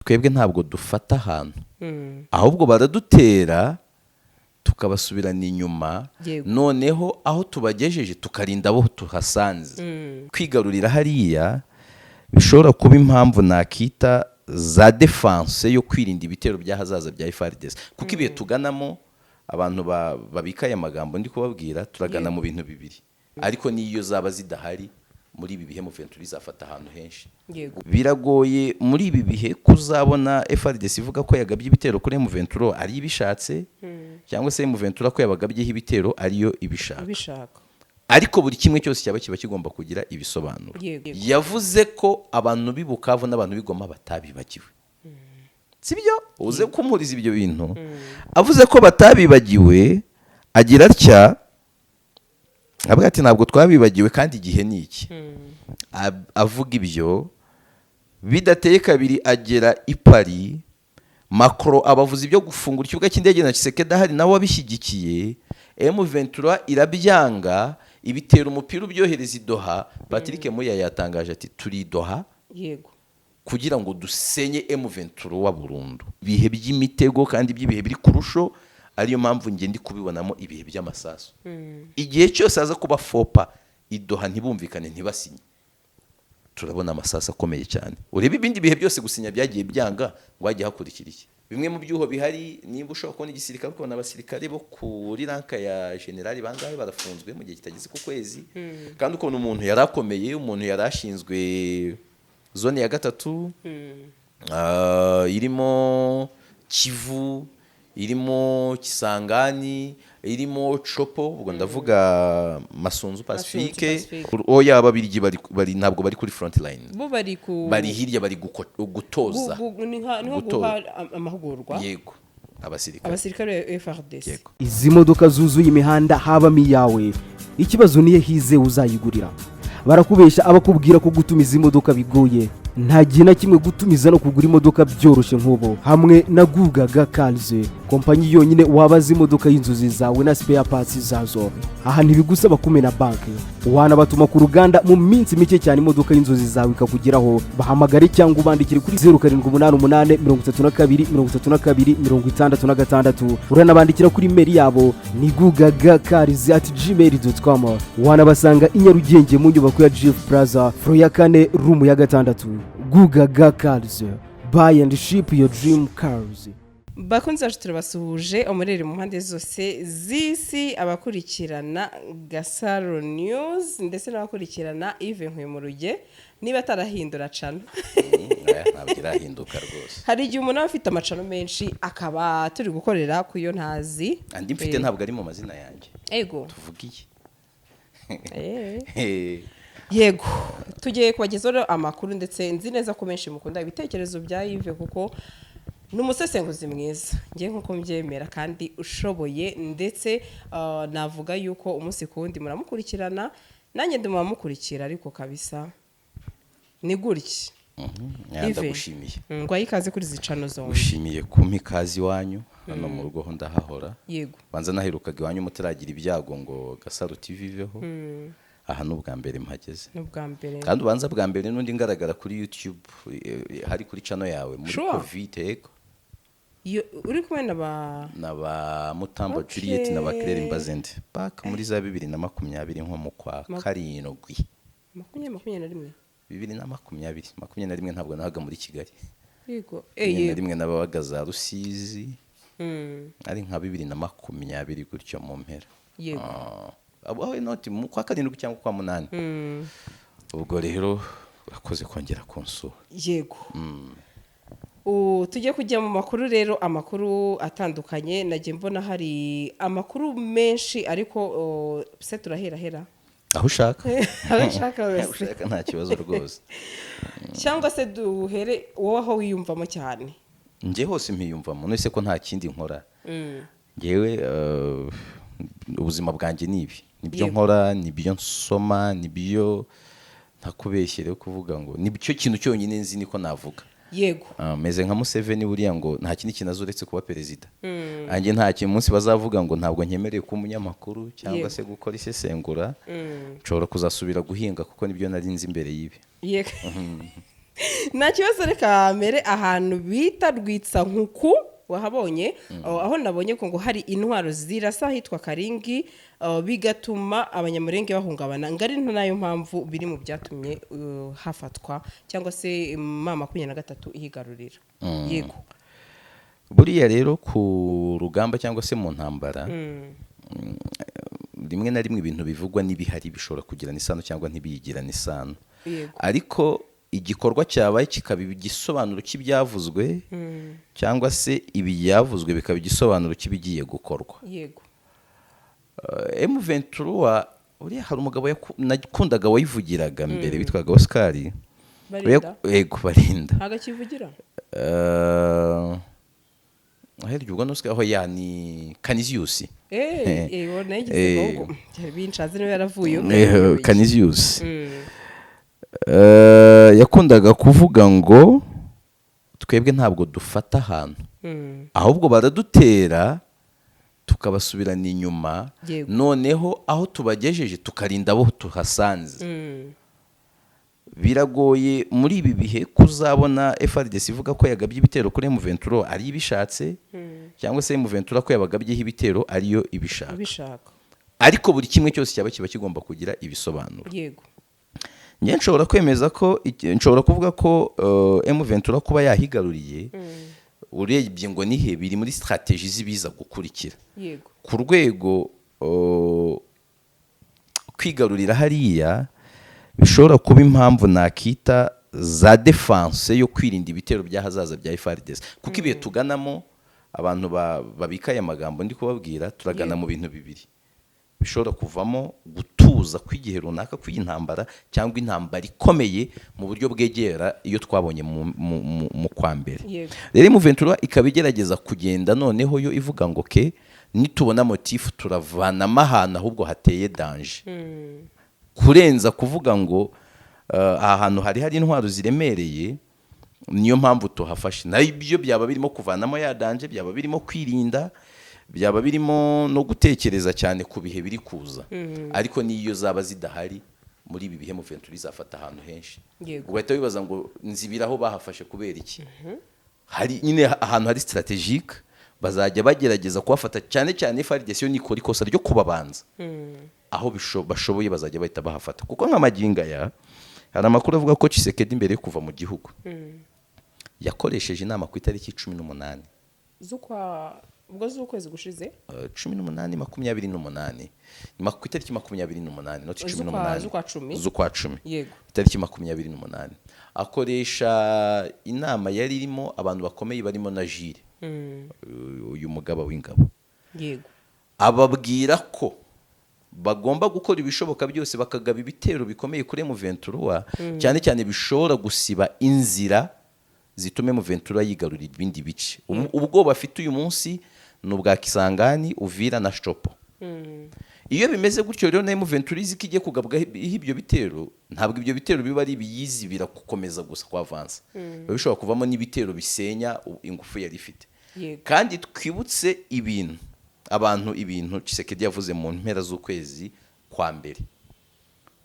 twebwe ntabwo dufata ahantu ahubwo baradutera tukabasubirana inyuma noneho aho tubagejeje tukarinda abo tuhasanze kwigarurira hariya bishobora kuba impamvu nakita za defense yo kwirinda ibitero by'ahazaza bya FARDC kuko ibihe tuganamo abantu babika aya magambo ndi kubabwira turagana mu bintu bibiri ariko niyo zaba zidahari muri ibi bihe M23 izafata ahantu henshi biragoye muri ibi bihe kuzabona FARDC ivuga ko yagabye ibitero kuri M23 ari ibishatse cyangwa se M23 ko yabagabyeho ibitero ariyo ibishaka ariko buri kimwe cyose cyaba kiba kigomba kugira ibisobanuro yavuze ko abantu bibukavu n'abantu bigoma batabibagiwe sibyo uze kumuriza ibyo bintu avuze ko batabibagiwe agira atya avuga ati ntabwo twabibagiwe kandi igihe ni iki avuga ibyo bidateye kabiri agera i Paris Macron abavuze ibyo gufungura ikibuga cy'indege na Tshisekedi hari nawe wabishyigikiye M23 irabyanga ibitera umupira ubyohereza i Doha Patrick Moya yatangaje ati turi Doha yego kugira ngo dusenye M23 wa burundu bihe by'imitego kandi by'ibihe biri kurusho ariyo mpamvu nge ndi kubibonamo ibihe by'amasaso igihe cyose aza kuba fopa i Doha ntibumvikane ntibasinye turabona amasaso akomeye cyane urebe ibindi bihe byose gusinya byagiye byanga ngo hajye hakurikira iki bimwe mu byuho bihari nimba ushobora kubona igisirikare ukabona abasirikare bo kuri ranka ya generali bangahe barafunzwe mu gihe kitageze ku kwezi kandi ukabona umuntu yarakomeye umuntu yarashinzwe zone ya 3 irimo Kivu irimo Kisangani irimo Chopo ubwo ndavuga Masunzu Pacifique oya ababirigi bari ntabwo bari kuri front line bo bari hirya bari gutoza niho guha amahugurwa yego abasirikare FARDC izi modoka zuzuye imihanda haba miyawe ikibazo niye hize uzayigurira barakubesha abakubwira ko gutumiza imodoka bigoye nta gihe na kimwe gutumiza no kugura imodoka byoroshye nk'ubo hamwe na Gugaga Cars kompanyi yonyine wabaza imodoka y'inzozi zawe na spare parts zazo aha ntibigusaba kumena banki wanabatuma ku ruganda mu minsi mike cyane imodoka y'inzozi zawe ikakugeraho bahamagare cyangwa ubandikire kuri 0788 uranabandikira kuri mail yabo ni gugagacars@gmail.com wanabasanga i Nyarugenge mu nyubako ya GF Plaza floor ya 4 room ya 6 Gugaga Cars buy and ship your dream cars. Bakunze bacu turabasuhuje umurere mu mpande zose z'isi abakurikirana Gasaro News ndetse n'abakurikirana Yves Nkwemuruge niba atarahindura cana ntabwo irahinduka rwose hari igihe umuntu afite amacano menshi akaba turi gukorera ku yo ntazi andi mfite ntabwo ari mu mazina yanjye ego tuvugiye yego tugiye kubagezaho amakuru ndetse nzi neza ko menshi mukunda ibitekerezo bya Yves kuko numusesenguzi mwiza ngiye nkuko mbyemera kandi ushoboye ndetse navuga yuko umunsi kundi muramukurikirana nanjye ndumukurikira ariko kabisa ni gutya ndagushimiye ngo ayikaze kuri zicano zombi ushimiye kumpa ikazi wanyu hano mu rugo ho ndahahora yego banza naherukaga iwanyu mutaragira ibyago ngo Gasaro TV iveho aha n'ubwa mbere mpageze kandi ubanza bwa mbere n'undi ngaragara kuri YouTube hari kuri channel yawe muri Covid ego uri kumwe na ba Mutambo Juliet na ba Claire Mbazende back muri za 2020 nko mu kwa karindwi 2021 ntabwo nahaga muri Kigali yego rimwe nababaga za Rusizi ari nka 2020 gutyo mu mpera yego aho inoti mu kwa karindwi cyangwa kwa munani ubwo rero urakoze kongera konsura yego tujye kujya mu makuru rero amakuru atandukanye nagiye mbona hari amakuru menshi ariko se turahera aho ushaka wese nta kibazo rwose cyangwa se duhere wowe aho wiyumvamo cyane njye hose mpiyumvamo nese ko nta kindi nkora ngewe ubuzima bwanjye nibi nibyo nkora nibyo nsoma nibyo ntakubeshyere kuvuga ngo nibyo kintu cyonyine nzi niko navuga yego meze nka Museveni buriya ngo nta kindi kinazo uretse kuba perezida anjye nta kintu munsi bazavuga ngo ntabwo nkemereye ko umunyamakuru cyangwa se gukora isesengura nshobora kuzasubira guhinga kuko nibyo nari nzi imbere y'ibi yego nta kibazo, reka mbere ahantu bita Rwitsankuku wahabonye, aho nabonye ko ngo hari intwaro zirasa hitwa Karingi, bigatuma abanyamurenge bahungabana, ngari nayo mpamvu biri mu byatumye hafatwa cyangwa se mama 23 ihigarurira. Yego, buriya rero ku rugamba cyangwa se mu ntambara, rimwe na rimwe ibintu bivugwa n'ibihari bishobora kugira n'isano cyangwa ntibigira n'isano, ariko igikorwa cyabaye kikaba igisobanuro cy'ibyavuzwe, cyangwa se ibyavuzwe bikaba igisobanuro cy'ibigiye gukorwa. yego, M23 uriya hari umugabo nakundaga wayivugiraga mbere witwaga Oscar. Barinda, yego Barinda, agakivugira ahereye ubwo Oscar aho yani Canisius, nagize ngo binshaze niwe yaravuye Canisius yakundaga kuvuga ngo twebwe ntabwo dufata ahantu, ahubwo baradutera tukabasubirana inyuma, noneho aho tubagejeje tukarinda abo tuhasanze. Biragoye muri ibi bihe kuzabona FARDC ivuga ko yagabye ibitero kuri M23 ari ibishatse, cyangwa se M23 ko yabagabyeho ibitero ariyo ibishaka, ariko buri kimwe cyose cyaba kiba kigomba kugira ibisobanuro. Yego, njye nshobora kwemeza ko, nshobora kuvuga ko M23 kuba yahigaruriye, urebye ngo nihe biri muri strategy zibiza gukurikira. yego, ku rwego kwigarurira hariya bishobora kuba impamvu nakita za defense yo kwirinda ibitero by'ahazaza bya FARDC, kuko ibihe tuganamo abantu babikaye amagambo ndi kubabwira, turagana mu bintu bibiri bishobora kuvamo gutuza kw'igihe runaka kw'intambara, cyangwa intambara ikomeye mu buryo bwegera iyo twabonye mu kwa mbere. Rero M23 ikaba igerageza kugenda noneho yo ivuga ngo ke nitubona motifu turavanamo ahantu ahubwo hateye danger, kurenza kuvuga ngo aha hantu hari intwaro ziremereye, niyo mpamvu tuhafashe. Na ibyo byaba birimo kuvanamo ya danger, byaba birimo kwirinda, byaba birimo no gutekereza cyane ku bihe biri kuza, ariko niyo zaba zidahari muri ibi bihe M23 izafata ahantu henshi. Ugahita wibaza ngo nzibiraho bahafashe kubera iki? Hari nyine ahantu hari strategique bazajya bagerageza kuhafata, cyane cyane FARDC yo nikora ikosa ryo kubabanza, aho bashoboye bazajya bahita bahafata. Kuko nk'amaginga ya hari amakuru avuga ko Tshisekedi imbere yo kuva mu gihugu yakoresheje inama ku itariki 18 ubwo z'ukwezi gushize 18 ni ku itariki 28 not 18 z'ukwa 10, yego, itariki 28 akoresha inama yari irimo abantu bakomeye barimo na Jire, uyu mugaba w'ingabo, yego, ababwira ko bagomba gukora ibishoboka byose bakagaba ibitero bikomeye kuri M23, cyane cyane bishobora gusiba inzira zitume M23 yigarurira ibindi bice. Ubwo bafite uyu munsi n'ubwa Kisangani, Uvira na Shopo. Iyo bimeze gutyo rero na M23 izikigiye kugabwa ibyo bitero, ntabwo ibyo bitero biba ari biyizibira gukomeza gusa kwa avance, bishobora kuvamo n'ibitero bisenya ingufu yari ifite. Kandi twibutse ibintu Tshisekedi yavuze mu mpera z'ukwezi kwa mbere,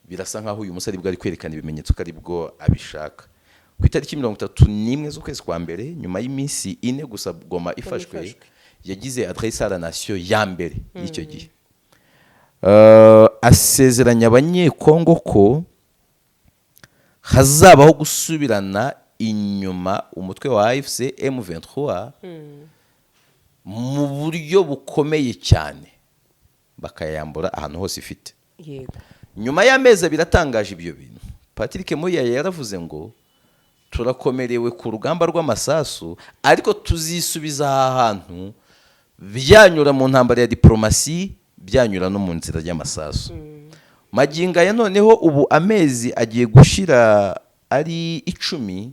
birasa nkaho uyu musari bwari kwerekana ibimenyetso ko ari bwo abishaka. Ku itariki 31 z'ukwezi kwa mbere, nyuma y'iminsi 4 gusa Goma ifashwe, yagize adresse à la nation ya mbere y'icyo gihe, asezeranya abanyekongo ko hazabaho gusubirana inyuma umutwe wa AFC M23 mu buryo bukomeye cyane, bakayambura ahantu hose ifite. Nyuma y'amezi biratangaje ibyo bintu, Patrick Moya yaravuze ngo turakomerewe ku rugamba rw'amasasu, ariko tuzisubiza aha hantu byanyura mu ntambara ya diplomasi, byanyura no mu nzira y'amasasu. Maginga ya noneho ubu amezi agiye gushira ari 10,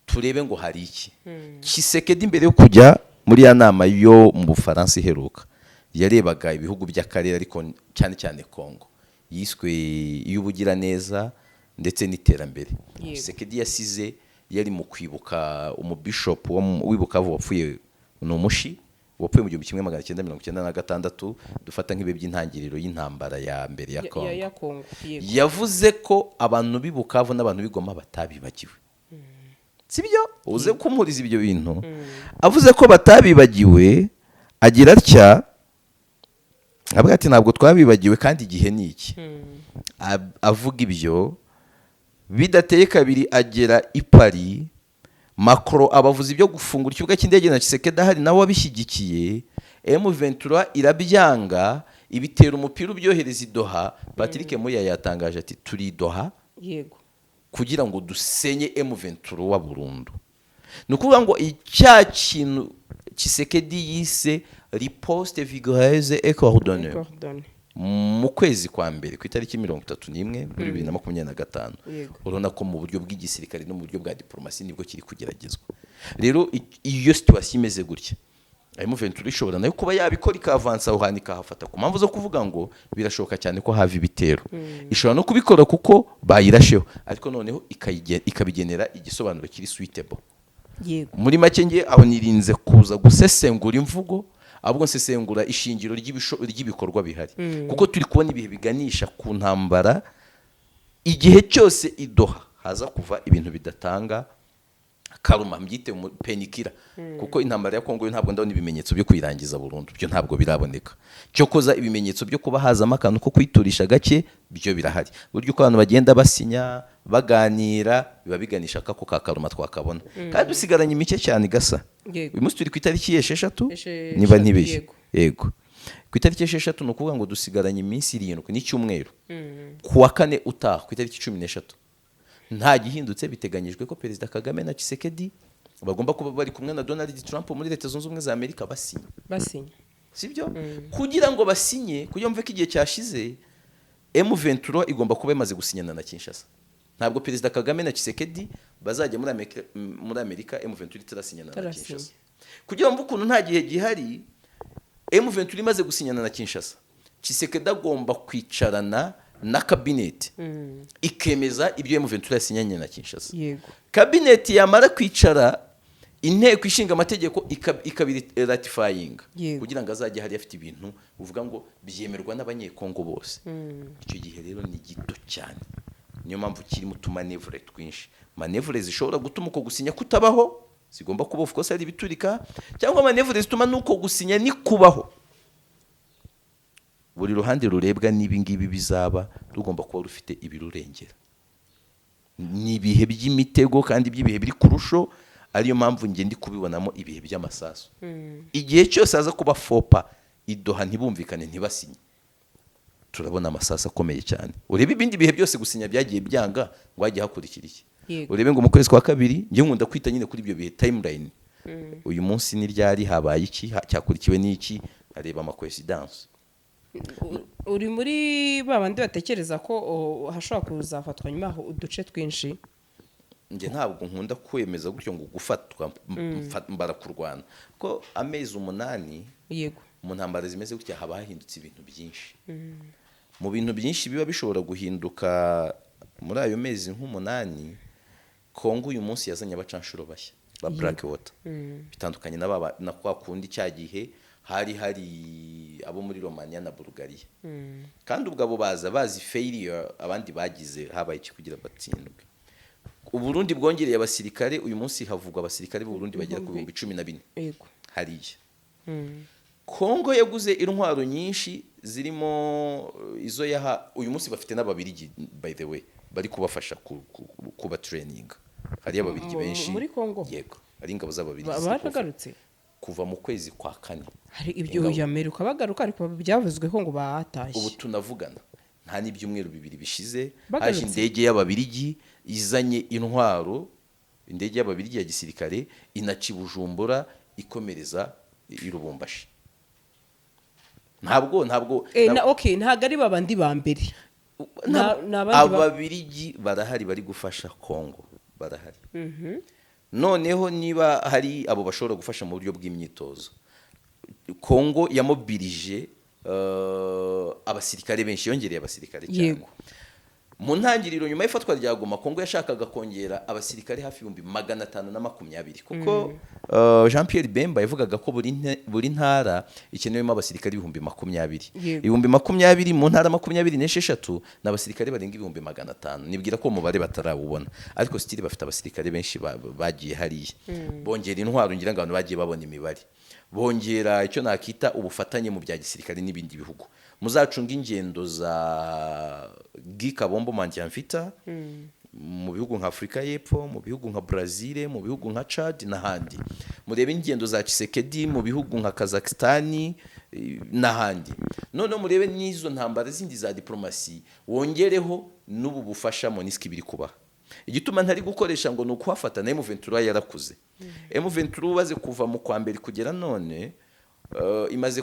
turebe ngo hari iki. Tshisekedi imbere yo kujya muri ya nama yo mu Bufaransa iheruka, yarebaga ibihugu by'akarere, ariko cyane cyane Kongo, yiswe y'ubugira neza ndetse n'iterambere. Tshisekedi yasize yari mu kwibuka umubishop w'ibukavu wapfuye n'umushi wapfuye mu 1996 dufata nk'ibihe by'intangiriro y'intambara ya mbere ya Kongo. Yavuze ko abantu b'i Bukavu n'abantu b'i Goma batabibagiwe. Sibyo uze kumuriza ibyo bintu. Avuze ko batabibagiwe, agira atya avuga ati ntabwo twabibagiwe kandi igihe ni iki. Avuga ibyo bidateye kabiri, agera i Paris. Macron abavuze ibyo gufungura ikibuga cy'indege na Tshisekedi ahari nawe wabishyigikiye. M23 irabyanga, ibitera umupira ubyohereza i Doha. Patrick Moya yatangaje ati turi Doha yego kugira ngo dusenye M23 wa burundu. Nukuvuga ngo icya kintu Tshisekedi yise riposte vigoureuse et coordonnée mu kwezi kwa mbere ku itariki 31 muri 2025. Urabona ko mu buryo bw'igisirikare no mu buryo bwa diplomasi nibwo kiri kugeragezwa. Rero iyo situation imeze gutya, M23 ishobora nayo kuba yabikora ikavansa aho hantu ikahafata ku mpamvu zo kuvuga ngo birashoboka cyane ko hava ibitero. Ishobora no kubikora kuko bayirasheho, ariko noneho ikabigenera igisobanuro kiri suitable. Muri make ngiye aho nirinze kuza gusesengura imvugo, ahubwo nsesengura ishingiro ry'ibikorwa bihari. Kuko turi kubona ibihe biganisha ku ntambara, igihe cyose i Doha haza kuva ibintu bidatanga karuma, mbyite penikira. Kuko intambara ya Kongo ntabwo ndabona ibimenyetso byo kuyirangiza burundu, byo ntabwo biraboneka. Cyo koza ibimenyetso byo kuba hazamo akantu ko kwiturisha gake byo birahari. Buryo uko abantu bagenda basinya baganira biba biganisha kako ka karuma twakabona. Kandi dusigaranye imike cyane gasa. Uyu munsi turi ku itariki 6 niba ntibeshye. Yego. Ku itariki 6 nukuvuga ngo dusigaranye iminsi 7 n'icyumweru. Ku wa kane utaha ku itariki 13 nta gihindutse biteganyijwe ko Perezida Kagame na Tshisekedi bagomba kuba bari kumwe na Donald Trump muri Leta Zunze Ubumwe za Amerika basinye. Sibyo? Kugira ngo basinye, kugira mve ko igihe cyashize M23 igomba kuba imaze gusinyana na Kinshasa. Ntabwo Perezida Kagame na Tshisekedi bazajya muri Amerika M23 itarasinyana na Kinshasa. Kugira ngo ukuntu nta gihe gihari M23 imaze gusinyana na Kinshasa, Tshisekedi agomba kwicarana na cabinet ikemeza ibyo M23 yasinyanye na Kinshasa. Cabinet yamara kwicara, inteko ishinga amategeko ikabiratifying kugira ngo azajye hari afite ibintu uvuga ngo byemerwa n'abanyekongo bose. Icyo gihe rero ni gito cyane, niyo mpamvu kiri mu tumanevure twinshi. Manevure zishobora gutuma uko gusinya kutabaho, zigomba kuba of course ari biturika, cyangwa manevure zituma nuko gusinya ni kubaho. Buri ruhande rurebwa n'ibi ngibi bizaba rugomba kuba rufite ibirurengera. Ni ibihe by'imitego kandi by'ibihe biri kurusho, ariyo mpamvu nge ndi kubibonamo ibihe by'amasaso. Igihe cyose aza kuba fopa i Doha ntibumvikane ntibasinye, turabona amasaso akomeye cyane. Urebe ibindi bihe byose gusinya byagiye byanga ngo hajye hakurikira iki. Urebe ngo mu kwezi kwa kabiri nge nkunda kwita nyine kuri ibyo bihe timeline. Uyu munsi ni ryari habaye iki, cyakurikiwe n'iki, areba ama coincidence. Uri muri babandi batekereza ko hashobora kuzafatwa nyuma aho uduce twinshi? Nge ntabwo nkunda kwemeza gutyo ngo gufatwa mbara kurwana, ko amezi 8 yego mu ntambara zimeze gutya haba hahindutse ibintu byinshi. Mu bintu byinshi biba bishobora guhinduka muri ayo mezi nk'umunani, Kongo uyu munsi yazanye abacanshuro bashya ba Blackwater, bitandukanye na kwa kundi cyagihe hari abo muri Romania na Bulgaria. Kandi ubwo abo bazi failure abandi bagize habaye iki kugira batsindwe. Uburundi bwongereye abasirikare, uyu munsi havugwa abasirikare b'u Burundi bagera ku 14,000. Yego. Hariya. Kongo yaguze intwaro nyinshi zirimo izo yaha, uyu munsi bafite n'ababirigi by the way bari kubafasha kuba training. Hari ababirigi benshi muri Kongo. Yego. Ari ingabo z'ababirigi. Baragarutse kuva mu kwezi kwa 4. Hari ibyo y'Amerika bagaruka, ariko byavuzwe ko ngo batashye. Ubu tunavugana nta n'ibyumweru 2 bishize haje indege y'ababirigi izanye intwaro, indege y'ababirigi ya gisirikare inaci Bujumbura ikomereza i Lubumbashi. Ntabwo okay, ntago ari babandi ba mbere. Ababirigi barahari bari gufasha Kongo, barahari. Noneho niba hari abo bashobora gufasha mu buryo bw'imyitozo, Kongo yamobilije abasirikare benshi, yongereye abasirikare cyane. mu ntangiriro nyuma y'ifatwa rya Goma Kongo yashakaga kongera abasirikare hafi 520 kuko Jean Pierre Bemba yavugaga ko buri ntara ikenewemo abasirikare 20,000 20,000 mu ntara 26 n'abasirikare barenga 500 nibwira ko umubare batarawubona ariko stili bafite abasirikare benshi bagiye hariya bongera intwaro ngira ngo abantu bagiye babona imibare bongera icyo nakita ubufatanye mu bya gisirikare n'ibindi bihugu muzacunga ingendo za Gikabombo Mantiamfita mu bihugu nka Afrika y'Epfo mu bihugu nka Brazil mu bihugu nka Chad n'ahandi murebe ingendo za Tshisekedi mu bihugu nka Kazakhstan n'ahandi none murebe n'izo ntambara zindi za diplomasi wongereho n'ubu bufasha MONUSCO biri kubaha igituma ntari gukoresha ngo nukuhafata na M23 yarakuze M23 baze kuva mu kwa mbere kugera none imaze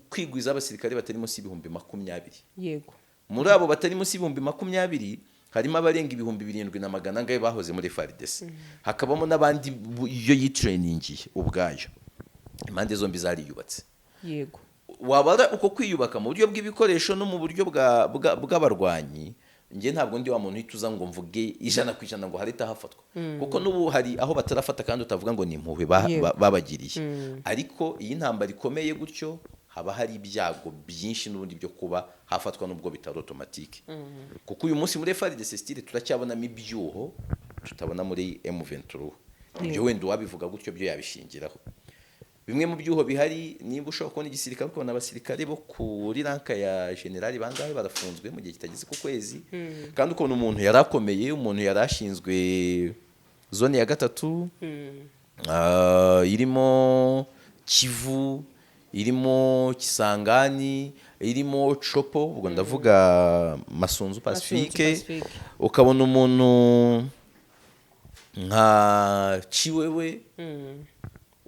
kwigwiza abasirikare batari munsi y'ibihumbi 20 yego muri abo batari munsi y'ibihumbi 20 harimo abarenga ibihumbi 7,700 ngaye bahoze muri FARDC hakabamo n'abandi iyo yitrainingiye ubwayo impande zombi zariyubatse yego wabara uko kwiyubaka mu buryo bw'ibikoresho no mu buryo bw'abarwanyi nge ntabwo ndi wa muntu hituza ngo mvuge 100% ngo harita hafatwa kuko nubu hari aho batarafata kandi utavuga ngo ni impuhwe babagiriye ariko iyi ntambara ikomeye gutyo haba hari ibyago byinshi n'ubundi byo kuba hafatwa n'ubwo bitari automatique kuko uyu munsi muri FARDC style turacyabonamo ibyuho tutabona muri M23 ibyo wenda wabivuga gutyo byo yabishingiraho bimwe mu byuho bihari nimba ushobora kubona igisirikare ukabona abasirikare bo kuri ranka ya generali bangahe barafunzwe mu gihe kitageze ku kwezi kandi ukabona umuntu yarakomeye umuntu yarashinzwe zone ya 3 irimo Kivu irimo Kisangani irimo Chopo ubwo ndavuga Masunzu Pacifique ukabona umuntu nka Chiwewe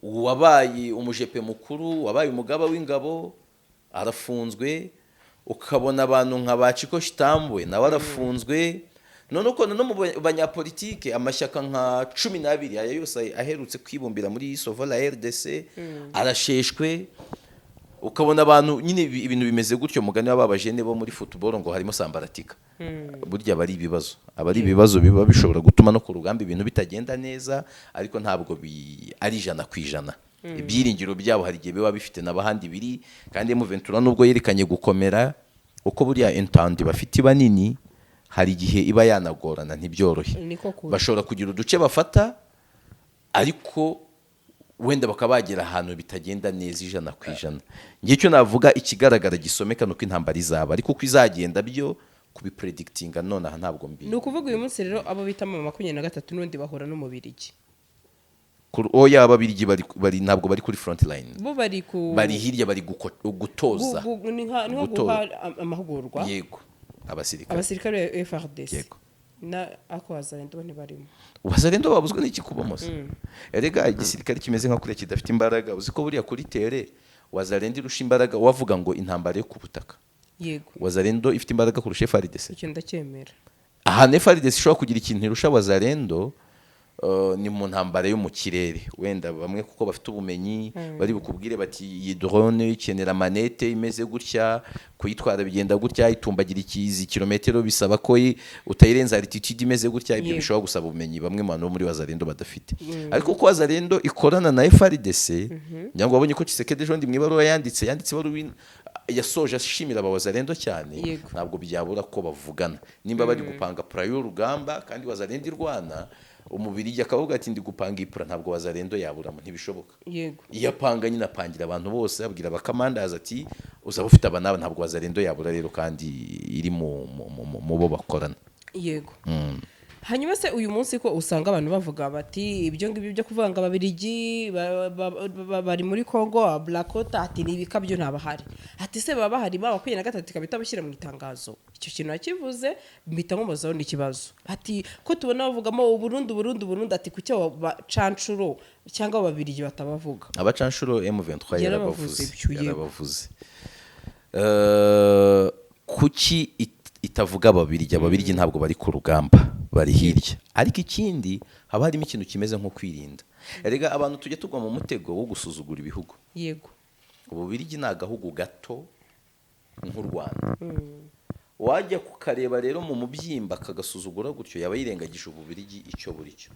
wabaye umujepe mukuru wabaye umugaba w'ingabo arafunzwe ukabona abantu nka Baciko Shitambwe nawe arafunzwe none uko no mu banyapolitike amashyaka nka 12 aya yose aherutse kwibumbira muri Sovola RDC arasheshwe ukabona abantu nyine ibintu bimeze gutyo mugani w'ababajene bo muri football ngo harimo sambaratika burya bari ibibazo biba bishobora gutuma no ku rugamba ibintu bitagenda neza ariko ntabwo ari 100%. Ibyiringiro byabo hari gihe biba bifite n'abahandi biri kandi M23 nubwo yerekanye gukomera uko buriya intandi bafite banini hari igihe iba yanagorana ntibyorohe bashobora kugira uduce bafata ariko wenda bakabagera ahantu bitagenda neza 100%. Ngiye cyo navuga ikigaragara gisomeka nuko intambara izaba ariko uko izagenda byo kubipredictinga none aha ntabwo mbi. Ni ukuvuga uyu munsi rero abo bita mu 23 n'undi bahora no mu Birigi. Oya ababirigi bari ntabwo bari kuri front line. Bo bari hirya bari gutoza. Ni nko guha amahugurwa. Yego. Abasirikare. Abasirikare FARDC. Yego. Na ako wazarendo barimo. Wazarendo babuzwe n'iki kubomose. Erega igisirikare kimeze nka kure kidafite imbaraga uziko buriya kuri tere wazarendo irusha imbaraga wavuga ngo intambara yo kubutaka. Yego. Wazarendo ifite imbaraga kurusha FARDC. Icyo ndacyemera. Aha FARDC ishobora kugira ikintu irusha wazarendo ni mu ntambara yo mu kirere wenda bamwe kuko bafite ubumenyi bari bukubwire bati iyi drone ikenera manete imeze gutya kuyitwara bigenda gutya itumbagira ikizi kilometero bisaba ko utayirenza altitude imeze gutya ibyo bishobora gusaba ubumenyi bamwe mu bantu muri wazarendo badafite ariko ko wazarendo ikorana na FARDC nyango wabonye ko Tshisekedi ejo ndi mwibaruwa yanditse baruwi yasoje ashimira abawazarendo cyane ntabwo byabura ko bavugana nimba bari gupanga prayo rugamba kandi wazarendo irwana umubiri akavuga ati ndi gupanga ipura ntabwo wazarendo yaburamo ntibishoboka yego iyapanga nyina apangira abantu bose abwira bakamandaza ati uzaba ufite abana ntabwo wazarendo yabura rero kandi iri mu bo bakorana yego hanyuma se uyu munsi ko usanga abantu bavuga bati ibyo ngibyo byo kuvanga ababirigi bari muri Kongo Blacota ati nibikabyo ntabahari ati se baba bahari ba 23 kabita bashyira mu itangazo icyo kintu akivuze mpita nkomozaho n'ikibazo ati ko tubona bavugamo Burundi ati kucyo bacanshuro cyangwa ababirigi batabavuga abacanshuro M23 yarabavuze kuki itavuga ababirigi ntabwo bari ku rugamba bari hirya ariko ikindi haba harimo ikintu kimeze nko kwirinda erega abantu tujya tugwa mu mutego wo gusuzugura ibihugu yego ububirigi ni agahugu gato nk'u Rwanda wajya kukareba rero mu mubyimba akagasuzugura gutyo yaba yirengagije ububirigi icyo buri cyo.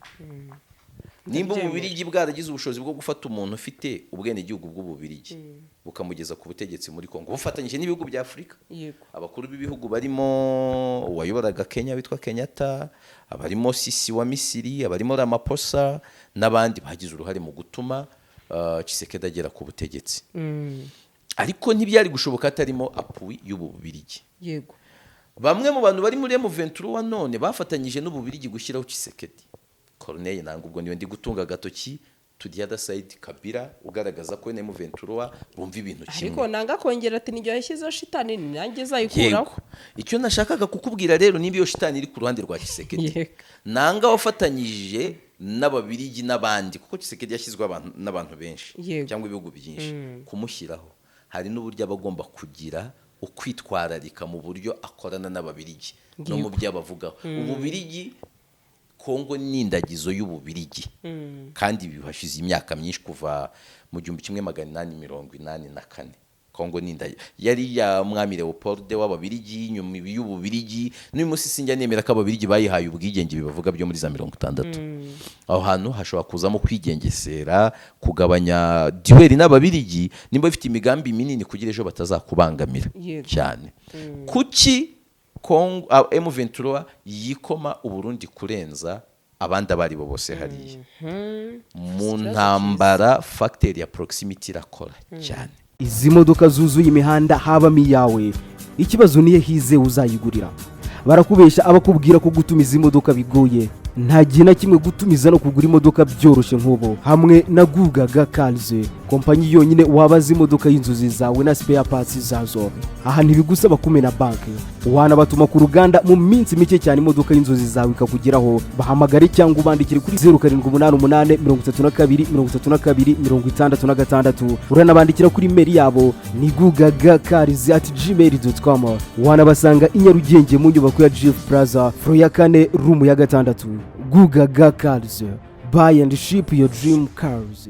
Nimba ububirigi bwaragize ubushobozi bwo gufata umuntu ufite ubwenegihugu bw'ububirigi bukamugeza ku butegetsi muri Kongo bufatanyije n'ibihugu bya Afurika, abakuru b'ibihugu barimo uwayoboraga Kenya witwa Kenyatta, abarimo Sisi wa Misiri, abarimo Ramaphosa n'abandi bagize uruhare mu gutuma Tshisekedi agera ku butegetsi. Ariko ntibyari gushoboka atarimo apui y'ububirigi. Yego. Bamwe mu bantu bari muri M23 none bafatanyije n'ububirigi gushyiraho Tshisekedi. Corneille Nangaa ubwo niwe ndi gutunga gatoki to the other side Kabila ugaragaza ko M23 bumva ibintu kimwe. Ariko Nangaa kongera ati nijyo yashyizeho shitani nanjye zayikuraho. Icyo nashakaga kukubwira rero niba iyo shitani iri ku ruhande rwa Tshisekedi. Nangaa wafatanyije n'ababirigi n'abandi kuko Tshisekedi yashyizwe n'abantu benshi cyangwa ibihugu byinshi kumushyiraho. Hari n'uburyo abagomba kugira ukwitwararika mu buryo akorana n'ababirigi no mu byo abavugaho. Ububirigi Kongo ni indagizo y'ububirigi kandi bihashize imyaka myinshi kuva mu 1884. Kongo ni indagizo yari ya mwami Leopold w'ababirigi nyuma y'ububirigi n'uyu munsi sinjya nemera ko ababirigi bayihaye ubwigenge bibavuga byo muri za 60. Aho hantu hashobora kuzamo kwigengesera kugabanya duweri n'ababirigi nimba bifite imigambi minini kugira ejo batazakubangamira cyane. Kuki Kongo M23 yikoma Uburundi kurenza abandi abari bo bose hariya mu ntambara factor ya proximity irakora cyane. Izi modoka zuzuye imihanda habamo iyawe, ikibazo niye hize uzayigurira. Barakubesha abakubwira ko gutumiza imodoka bigoye, nta gihe na kimwe gutumiza no kugura imodoka byoroshye nk'ubu. Hamwe na Gugaga Cars, kompanyi yonyine wabaza imodoka y'inzozi zawe na spare parts zazo. Aha ntibigusaba kumena banki, wanabatuma ku ruganda mu minsi mike cyane imodoka y'inzozi zawe ikakugeraho. Bahamagare cyangwa ubandikire kuri 0788 uranabandikira kuri mail yabo ni gugagacars@gmail.com. Wanabasanga i Nyarugenge mu nyubako ya Jeff Plaza floor ya 4 room ya 6. Gugaga Cars, buy and ship your dream cars.